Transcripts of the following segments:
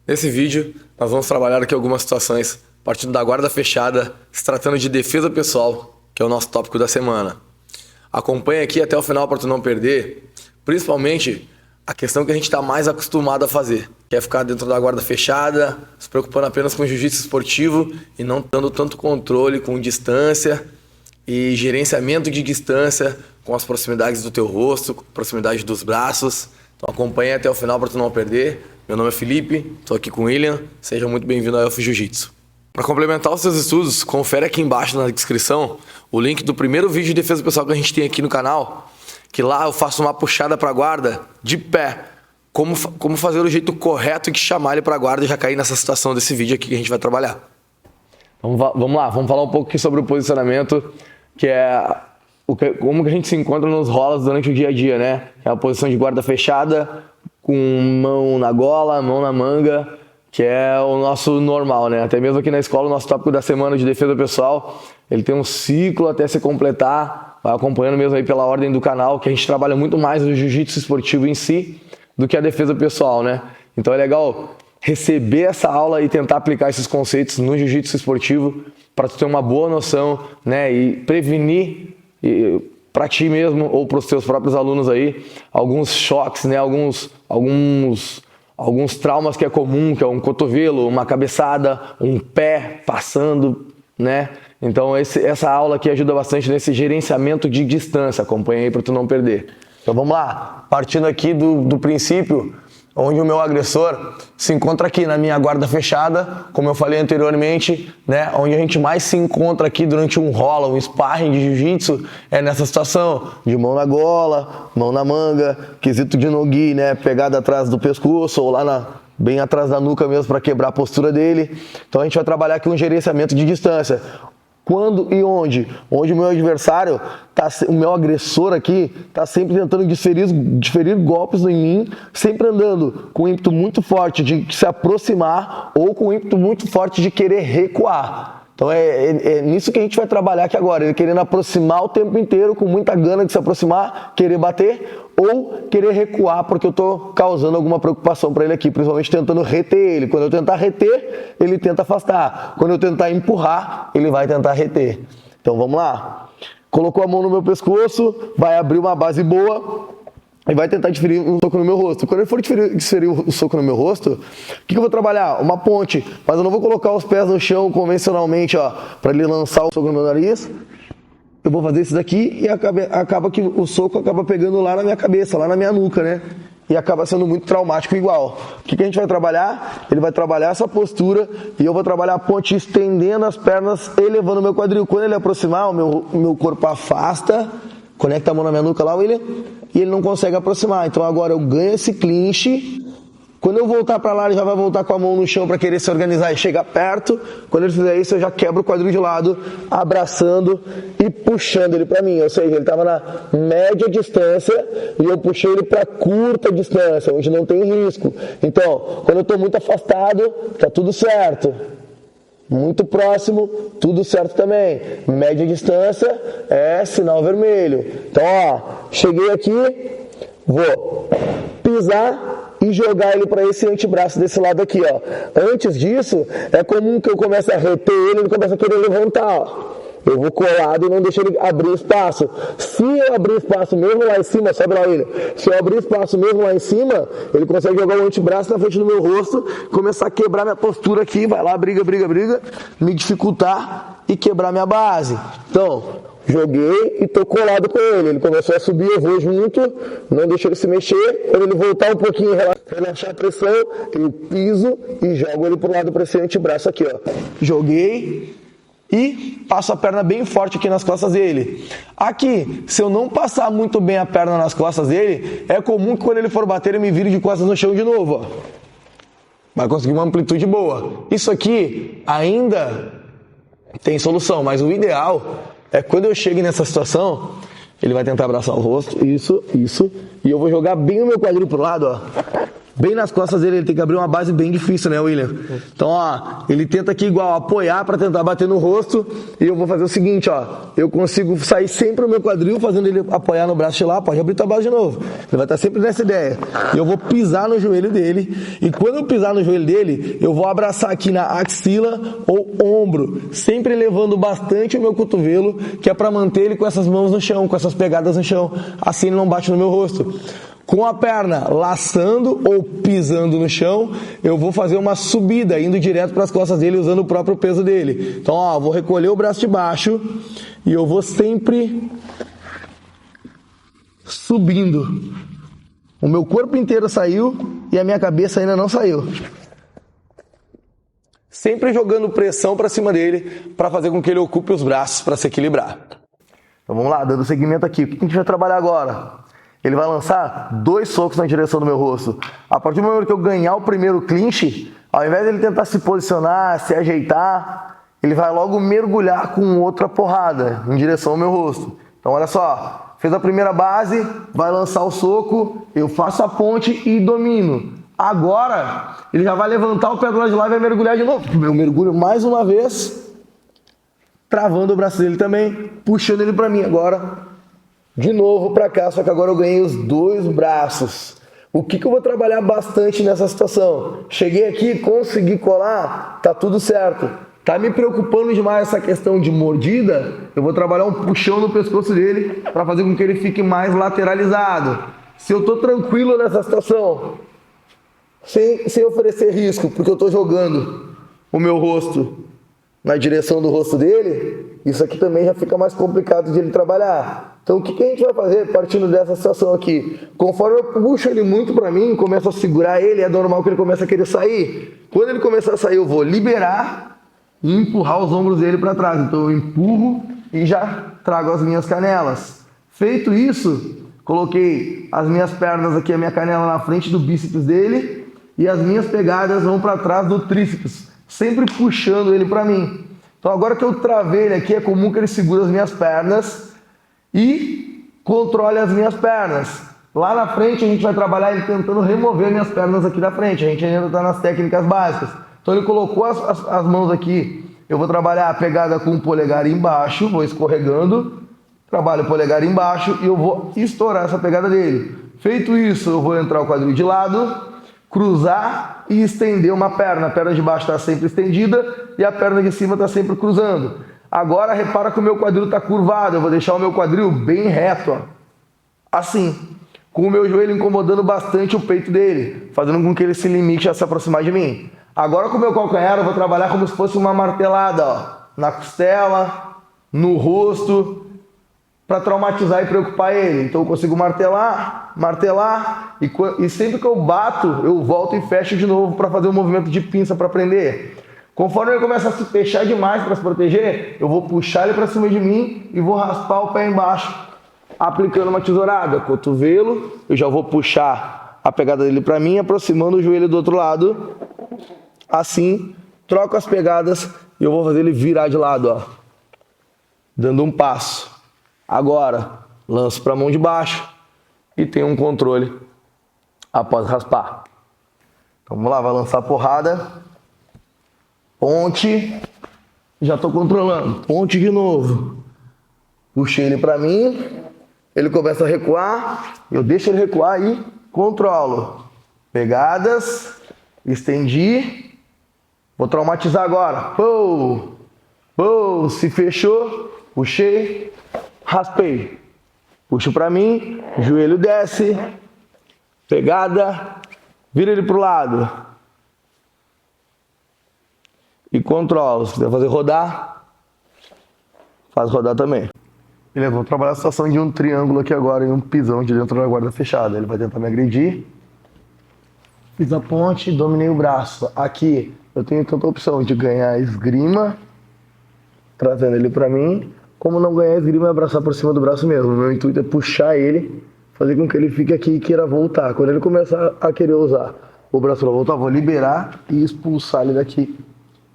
Nesse vídeo, nós vamos trabalhar aqui algumas situações partindo da guarda fechada, se tratando de defesa pessoal, que é o nosso tópico da semana. Acompanhe aqui até o final para tu não perder, principalmente a questão que a gente está mais acostumado a fazer, que é ficar dentro da guarda fechada, se preocupando apenas com o jiu-jitsu esportivo e não dando tanto controle com distância e gerenciamento de distância com as proximidades do teu rosto, proximidade dos braços. Então acompanhe até o final para tu não perder. Meu nome é Felipe, estou aqui com o William, seja muito bem-vindo ao Elf Jiu-Jitsu. Para complementar os seus estudos, confere aqui embaixo na descrição o link do primeiro vídeo de defesa pessoal que a gente tem aqui no canal, que lá eu faço uma puxada para a guarda de pé, como fazer o jeito correto de chamar ele para a guarda e já cair nessa situação desse vídeo aqui que a gente vai trabalhar. Vamos lá, vamos falar um pouco aqui sobre o posicionamento, que é como que a gente se encontra nos rolas durante o dia a dia, né? É a posição de guarda fechada, com mão na gola, mão na manga, que é o nosso normal, né? Até mesmo aqui na escola, o nosso tópico da semana de defesa pessoal, ele tem um ciclo até se completar, vai acompanhando mesmo aí pela ordem do canal, que a gente trabalha muito mais o jiu-jitsu esportivo em si do que a defesa pessoal, né? Então é legal receber essa aula e tentar aplicar esses conceitos no jiu-jitsu esportivo para tu ter uma boa noção, né? E prevenir para ti mesmo ou para os teus próprios alunos aí alguns choques, né? Alguns traumas que é comum, que é um cotovelo, uma cabeçada, um pé passando, né? Então essa aula aqui ajuda bastante nesse gerenciamento de distância. Acompanha aí para tu não perder. Então vamos lá, partindo aqui do princípio, onde o meu agressor se encontra aqui na minha guarda fechada, como eu falei anteriormente, né? Onde a gente mais se encontra aqui durante um rola, um sparring de jiu-jitsu, é nessa situação de mão na gola, mão na manga, quesito de no-gi, né? Pegada atrás do pescoço ou lá bem atrás da nuca mesmo para quebrar a postura dele. Então a gente vai trabalhar aqui um gerenciamento de distância. Quando e onde? Onde o meu adversário, o meu agressor aqui, está sempre tentando diferir golpes em mim, sempre andando com um ímpeto muito forte de se aproximar ou com um ímpeto muito forte de querer recuar. Então é nisso que a gente vai trabalhar aqui agora, ele querendo aproximar o tempo inteiro, com muita gana de se aproximar, querer bater ou querer recuar porque eu estou causando alguma preocupação para ele aqui, principalmente tentando reter ele. Quando eu tentar reter, ele tenta afastar. Quando eu tentar empurrar, ele vai tentar reter. Então vamos lá. Colocou a mão no meu pescoço, vai abrir uma base boa e vai tentar diferir um soco no meu rosto. Quando ele for diferir o soco no meu rosto, o que eu vou trabalhar? Uma ponte, mas eu não vou colocar os pés no chão convencionalmente, ó, para ele lançar o soco no meu nariz. Eu vou fazer isso daqui e acaba que o soco acaba pegando lá na minha cabeça, lá na minha nuca, né? E acaba sendo muito traumático igual. O que a gente vai trabalhar? Ele vai trabalhar essa postura e eu vou trabalhar a ponte estendendo as pernas, elevando o meu quadril. Quando ele aproximar, o meu corpo afasta, conecta a mão na minha nuca lá, William, e ele não consegue aproximar. Então agora eu ganho esse clinch. Quando eu voltar para lá, ele já vai voltar com a mão no chão para querer se organizar e chegar perto. Quando ele fizer isso, eu já quebro o quadril de lado, abraçando e puxando ele para mim. Ou seja, ele estava na média distância e eu puxei ele para curta distância, onde não tem risco. Então, quando eu estou muito afastado, tá tudo certo. Muito próximo, tudo certo também. Média distância é sinal vermelho. Então, ó, cheguei aqui, vou pisar e jogar ele para esse antebraço desse lado aqui, ó. Antes disso, é comum que eu comece a reter ele comece a querer levantar, ó. Eu vou colado e não deixo ele abrir espaço. Se eu abrir espaço mesmo lá em cima, sobe lá ele. Se eu abrir espaço mesmo lá em cima, ele consegue jogar o antebraço na frente do meu rosto, começar a quebrar minha postura aqui, vai lá, briga, me dificultar e quebrar minha base. Então, joguei e tô colado com ele. Ele começou a subir, eu vou junto, não deixo ele se mexer. Quando ele voltar um pouquinho, relaxar a pressão, eu piso e jogo ele pro lado para esse antebraço aqui, ó. Joguei e passo a perna bem forte aqui nas costas dele. Aqui, se eu não passar muito bem a perna nas costas dele, é comum que quando ele for bater, ele me vire de costas no chão de novo, ó. Vai conseguir uma amplitude boa. Isso aqui ainda tem solução, mas o ideal é quando eu chego nessa situação, ele vai tentar abraçar o rosto, isso, e eu vou jogar bem o meu quadril pro lado, ó. bem nas costas dele, ele tem que abrir uma base bem difícil, né, William? Então, ó, ele tenta aqui igual apoiar para tentar bater no rosto, e eu vou fazer o seguinte, ó, eu consigo sair sempre o meu quadril, fazendo ele apoiar no braço de lá, pode abrir tua base de novo. Ele vai estar sempre nessa ideia. E eu vou pisar no joelho dele, e quando eu pisar no joelho dele, eu vou abraçar aqui na axila ou ombro, sempre levando bastante o meu cotovelo, que é para manter ele com essas mãos no chão, com essas pegadas no chão, assim ele não bate no meu rosto. Com a perna laçando ou pisando no chão, eu vou fazer uma subida, indo direto para as costas dele, usando o próprio peso dele. Então, ó, vou recolher o braço de baixo e eu vou sempre subindo. O meu corpo inteiro saiu e a minha cabeça ainda não saiu. Sempre jogando pressão para cima dele, para fazer com que ele ocupe os braços para se equilibrar. Então vamos lá, dando seguimento aqui. O que a gente vai trabalhar agora? Ele vai lançar 2 socos na direção do meu rosto. A partir do momento que eu ganhar o primeiro clinch, ao invés de ele tentar se posicionar, se ajeitar, ele vai logo mergulhar com outra porrada em direção ao meu rosto. Então olha só, fez a primeira base, vai lançar o soco, eu faço a ponte e domino. Agora, ele já vai levantar o pé do lado de lá e vai mergulhar de novo. Eu mergulho mais uma vez, travando o braço dele também, puxando ele pra mim agora. De novo para cá, só que agora eu ganhei os 2 braços. O que eu vou trabalhar bastante nessa situação? Cheguei aqui, consegui colar, tá tudo certo. Tá me preocupando demais essa questão de mordida, eu vou trabalhar um puxão no pescoço dele para fazer com que ele fique mais lateralizado. Se eu tô tranquilo nessa situação, sem oferecer risco, porque eu tô jogando o meu rosto na direção do rosto dele, isso aqui também já fica mais complicado de ele trabalhar. Então o que a gente vai fazer partindo dessa situação aqui? Conforme eu puxo ele muito para mim, começo a segurar ele, é normal que ele comece a querer sair. Quando ele começar a sair, eu vou liberar e empurrar os ombros dele para trás. Então eu empurro e já trago as minhas canelas. Feito isso, coloquei as minhas pernas aqui, a minha canela na frente do bíceps dele e as minhas pegadas vão para trás do tríceps, sempre puxando ele para mim. Então agora que eu travei ele aqui, é comum que ele segure as minhas pernas e controle as minhas pernas. Lá na frente a gente vai trabalhar ele tentando remover minhas pernas aqui da frente. A gente ainda está nas técnicas básicas. Então ele colocou as mãos aqui. Eu vou trabalhar a pegada com o polegar embaixo, vou escorregando, trabalho o polegar embaixo e eu vou estourar essa pegada dele. Feito isso, eu vou entrar o quadril de lado, cruzar e estender uma perna. A perna de baixo está sempre estendida e a perna de cima está sempre cruzando. Agora repara que o meu quadril está curvado, eu vou deixar o meu quadril bem reto, ó. Assim, com o meu joelho incomodando bastante o peito dele, fazendo com que ele se limite a se aproximar de mim. Agora com o meu calcanhar eu vou trabalhar como se fosse uma martelada, ó, na costela, no rosto, para traumatizar e preocupar ele. Então eu consigo martelar, e sempre que eu bato, eu volto e fecho de novo para fazer um movimento de pinça para prender. Conforme ele começa a se fechar demais para se proteger, eu vou puxar ele para cima de mim e vou raspar o pé embaixo, aplicando uma tesourada. Cotovelo, eu já vou puxar a pegada dele para mim, aproximando o joelho do outro lado. Assim, troco as pegadas e eu vou fazer ele virar de lado, ó, dando um passo. Agora, lanço para a mão de baixo e tenho um controle após raspar. Então vamos lá, vai lançar a porrada. Ponte, já estou controlando, ponte de novo, puxei ele para mim, ele começa a recuar, eu deixo ele recuar e controlo, pegadas, estendi, vou traumatizar agora, se fechou, puxei, raspei, puxo para mim, joelho desce, pegada, vira ele para o lado. E controlo. Se quiser fazer rodar, faz rodar também. Beleza, vou trabalhar a situação de um triângulo aqui agora e um pisão de dentro da guarda fechada. Ele vai tentar me agredir. Fiz a ponte, dominei o braço. Aqui eu tenho tanta opção de ganhar esgrima, trazendo ele pra mim, como não ganhar esgrima e abraçar por cima do braço mesmo. O meu intuito é puxar ele, fazer com que ele fique aqui e queira voltar. Quando ele começar a querer usar o braço pra voltar, vou liberar e expulsar ele daqui,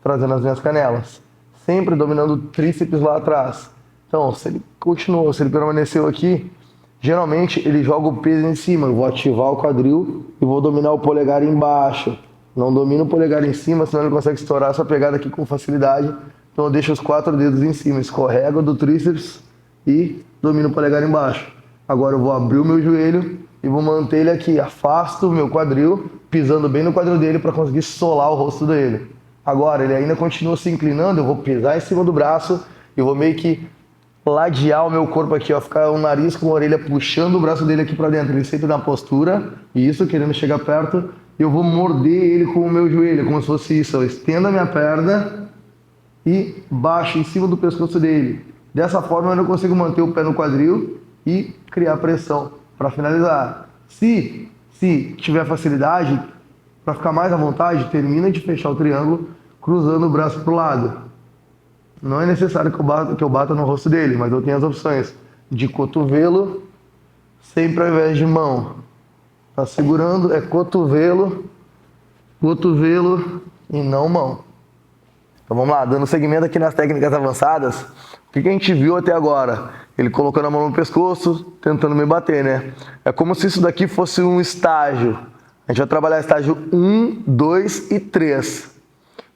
trazendo as minhas canelas, sempre dominando o tríceps lá atrás. Então, se ele continuou, se ele permaneceu aqui, geralmente ele joga o peso em cima. Eu vou ativar o quadril e vou dominar o polegar embaixo. Não domino o polegar em cima, senão ele consegue estourar essa pegada aqui com facilidade. Então eu deixo os 4 dedos em cima, escorrego do tríceps e domino o polegar embaixo. Agora eu vou abrir o meu joelho e vou manter ele aqui. Afasto o meu quadril, pisando bem no quadril dele para conseguir solar o rosto dele. Agora ele ainda continua se inclinando, eu vou pisar em cima do braço e vou meio que ladear o meu corpo aqui, ó, ficar o nariz com a orelha puxando o braço dele aqui para dentro. Ele sempre na postura, e isso, querendo chegar perto, eu vou morder ele com o meu joelho, como se fosse isso. Eu estendo a minha perna e baixo em cima do pescoço dele. Dessa forma eu não consigo manter o pé no quadril e criar pressão para finalizar. Se tiver facilidade, para ficar mais à vontade, termina de fechar o triângulo cruzando o braço para o lado. Não é necessário que eu bata no rosto dele, mas eu tenho as opções de cotovelo, sempre ao invés de mão. Tá segurando, é cotovelo, cotovelo e não mão. Então vamos lá, dando seguimento aqui nas técnicas avançadas. O que a gente viu até agora? Ele colocando a mão no pescoço, tentando me bater, né? É como se isso daqui fosse um estágio. A gente vai trabalhar estágio 1, 2 e 3.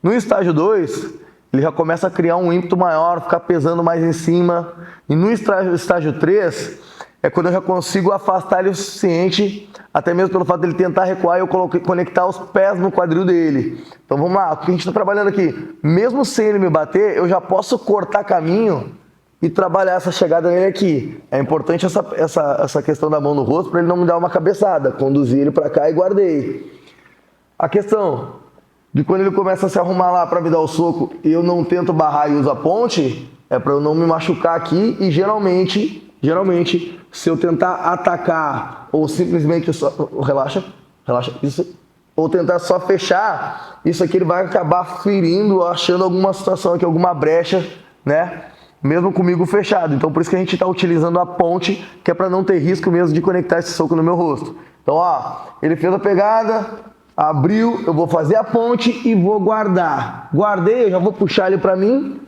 No estágio 2, ele já começa a criar um ímpeto maior, ficar pesando mais em cima. E no estágio 3, é quando eu já consigo afastar ele o suficiente, até mesmo pelo fato dele tentar recuar e eu conectar os pés no quadril dele. Então vamos lá, o que a gente está trabalhando aqui? Mesmo sem ele me bater, eu já posso cortar caminho e trabalhar essa chegada nele aqui. É importante essa questão da mão no rosto para ele não me dar uma cabeçada. Conduzir ele para cá e guardei. A questão de quando ele começa a se arrumar lá para me dar o soco e eu não tento barrar e uso a ponte, é para eu não me machucar aqui e geralmente, se eu tentar atacar ou simplesmente só... Relaxa, isso. Ou tentar só fechar, isso aqui ele vai acabar ferindo, achando alguma situação aqui, alguma brecha, né? Mesmo comigo fechado. Então por isso que a gente está utilizando a ponte, que é para não ter risco mesmo de conectar esse soco no meu rosto. Então ó, ele fez a pegada, abriu, eu vou fazer a ponte e vou guardar. Guardei, eu já vou puxar ele para mim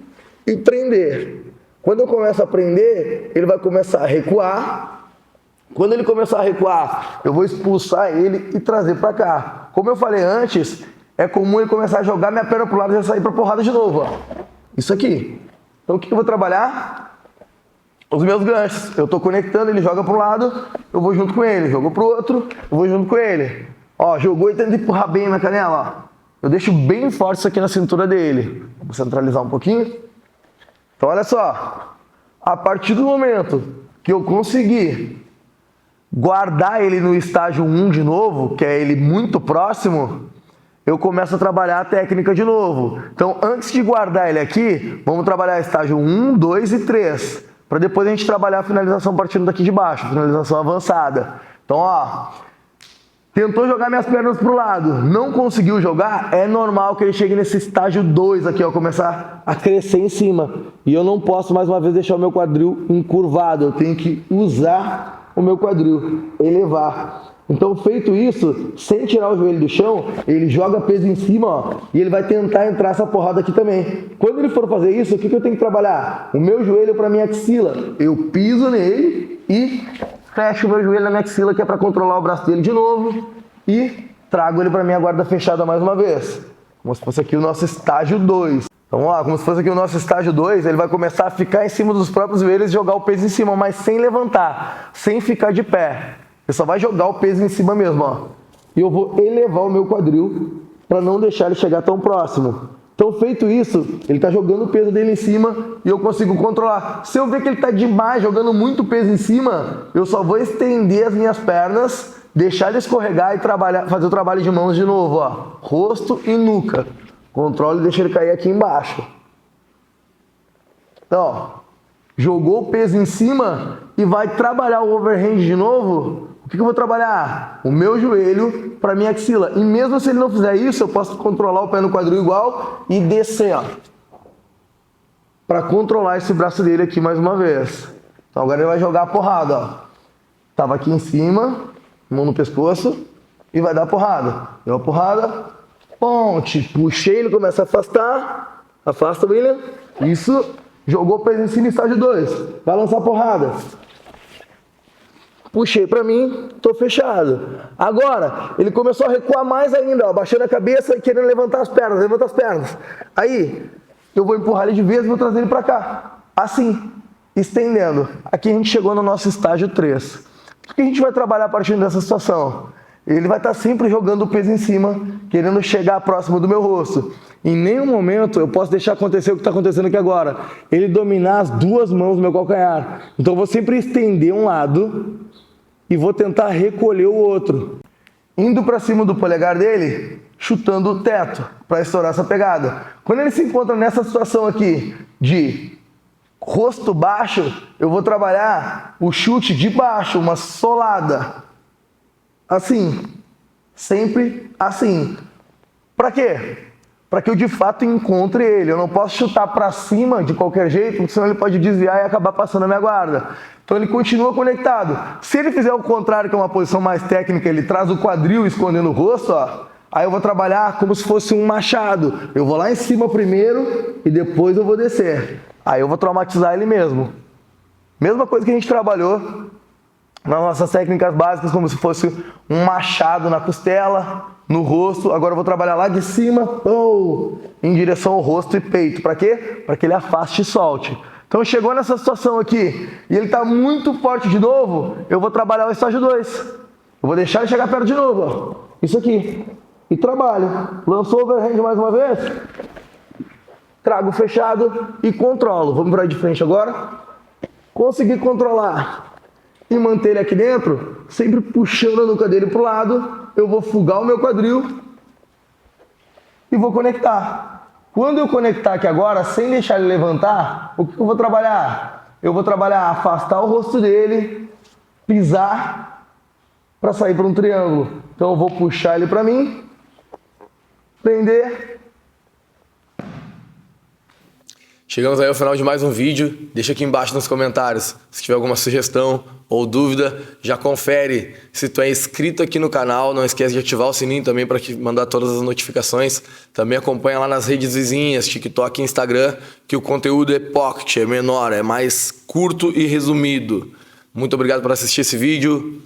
e prender. Quando eu começo a prender, ele vai começar a recuar. Quando ele começar a recuar, eu vou expulsar ele e trazer para cá. Como eu falei antes, é comum ele começar a jogar minha perna para o lado e já sair para porrada de novo. Ó. Isso aqui. Então o que eu vou trabalhar? Os meus ganchos. Eu estou conectando, ele joga para um lado, eu vou junto com ele. Jogou para o outro, eu vou junto com ele. Ó, jogou e tenta empurrar bem na canela. Ó. Eu deixo bem forte isso aqui na cintura dele. Vou centralizar um pouquinho. Então olha só. A partir do momento que eu conseguir guardar ele no estágio 1 de novo, que é ele muito próximo, eu começo a trabalhar a técnica de novo. Então, antes de guardar ele aqui, vamos trabalhar estágio 1, 2 e 3. Para depois a gente trabalhar a finalização partindo daqui de baixo, finalização avançada. Então, ó, tentou jogar minhas pernas para o lado, não conseguiu jogar, é normal que ele chegue nesse estágio 2 aqui, ó, começar a crescer em cima. E eu não posso, mais uma vez, deixar o meu quadril encurvado, eu tenho que usar o meu quadril, elevar. Então, feito isso, sem tirar o joelho do chão, ele joga peso em cima, ó, e ele vai tentar entrar essa porrada aqui também. Quando ele for fazer isso, o que eu tenho que trabalhar? O meu joelho para minha axila. Eu piso nele e fecho o meu joelho na minha axila, que é para controlar o braço dele de novo, e trago ele para minha guarda fechada mais uma vez. Como se fosse aqui o nosso estágio 2. Então, ó, como se fosse aqui o nosso estágio 2, ele vai começar a ficar em cima dos próprios joelhos e jogar o peso em cima, mas sem levantar, sem ficar de pé. Ele só vai jogar o peso em cima mesmo, ó. E eu vou elevar o meu quadril para não deixar ele chegar tão próximo. Então, feito isso, ele está jogando o peso dele em cima e eu consigo controlar. Se eu ver que ele está demais, jogando muito peso em cima, eu só vou estender as minhas pernas, deixar ele escorregar e fazer o trabalho de mãos de novo, ó. Rosto e nuca. Controle e deixa ele cair aqui embaixo. Então, ó, jogou o peso em cima e vai trabalhar o overhand de novo. O que eu vou trabalhar? O meu joelho para minha axila. E mesmo se ele não fizer isso, eu posso controlar o pé no quadril igual e descer, ó. Para controlar esse braço dele aqui mais uma vez. Então agora ele vai jogar a porrada, ó. Tava aqui em cima, mão no pescoço e vai dar a porrada. Deu a porrada, ponte. Puxei, ele começa a afastar. Afasta, William. Isso. Jogou o peso em cima, estágio 2. Vai lançar a porrada. puxei pra mim, tô fechado. Agora, ele começou a recuar mais ainda, ó, baixando a cabeça e querendo levantar as pernas, levanta as pernas. Aí, eu vou empurrar ele de vez e vou trazer ele pra cá. Assim, estendendo. Aqui a gente chegou no nosso estágio 3. O que a gente vai trabalhar a partir dessa situação? Ele vai estar sempre jogando o peso em cima, querendo chegar próximo do meu rosto. Em nenhum momento eu posso deixar acontecer o que está acontecendo aqui agora. Ele dominar as duas mãos do meu calcanhar. Então eu vou sempre estender um lado e vou tentar recolher o outro. Indo para cima do polegar dele, chutando o teto para estourar essa pegada. Quando ele se encontra nessa situação aqui de rosto baixo, eu vou trabalhar o chute de baixo, uma solada. Assim, sempre assim. Para quê? Para que eu de fato encontre ele. Eu não posso chutar para cima de qualquer jeito, porque senão ele pode desviar e acabar passando a minha guarda. Então ele continua conectado. Se ele fizer o contrário, que é uma posição mais técnica, ele traz o quadril escondendo o rosto, ó, aí eu vou trabalhar como se fosse um machado. Eu vou lá em cima primeiro e depois eu vou descer. Aí eu vou traumatizar ele mesmo. Mesma coisa que a gente trabalhou nas nossas técnicas básicas, como se fosse um machado na costela, no rosto. Agora eu vou trabalhar lá de cima, em direção ao rosto e peito. Para quê? Para que ele afaste e solte. Então chegou nessa situação aqui e ele está muito forte de novo, eu vou trabalhar o estágio 2. Eu vou deixar ele chegar perto de novo, ó. Isso aqui. E trabalho. Lançou o overhand mais uma vez. Trago fechado e controlo. Vamos para de frente agora. Consegui controlar e manter ele aqui dentro, sempre puxando a nuca dele para o lado, eu vou fugar o meu quadril e vou conectar. Quando eu conectar aqui agora, sem deixar ele levantar, o que eu vou trabalhar? Eu vou trabalhar afastar o rosto dele, pisar para sair para um triângulo. Então eu vou puxar ele para mim, prender. Chegamos aí ao final de mais um vídeo. Deixa aqui embaixo nos comentários se tiver alguma sugestão ou dúvida. Já confere se tu é inscrito aqui no canal. Não esquece de ativar o sininho também para mandar todas as notificações. Também acompanha lá nas redes vizinhas, TikTok e Instagram, que o conteúdo é pocket, é menor, é mais curto e resumido. Muito obrigado por assistir esse vídeo.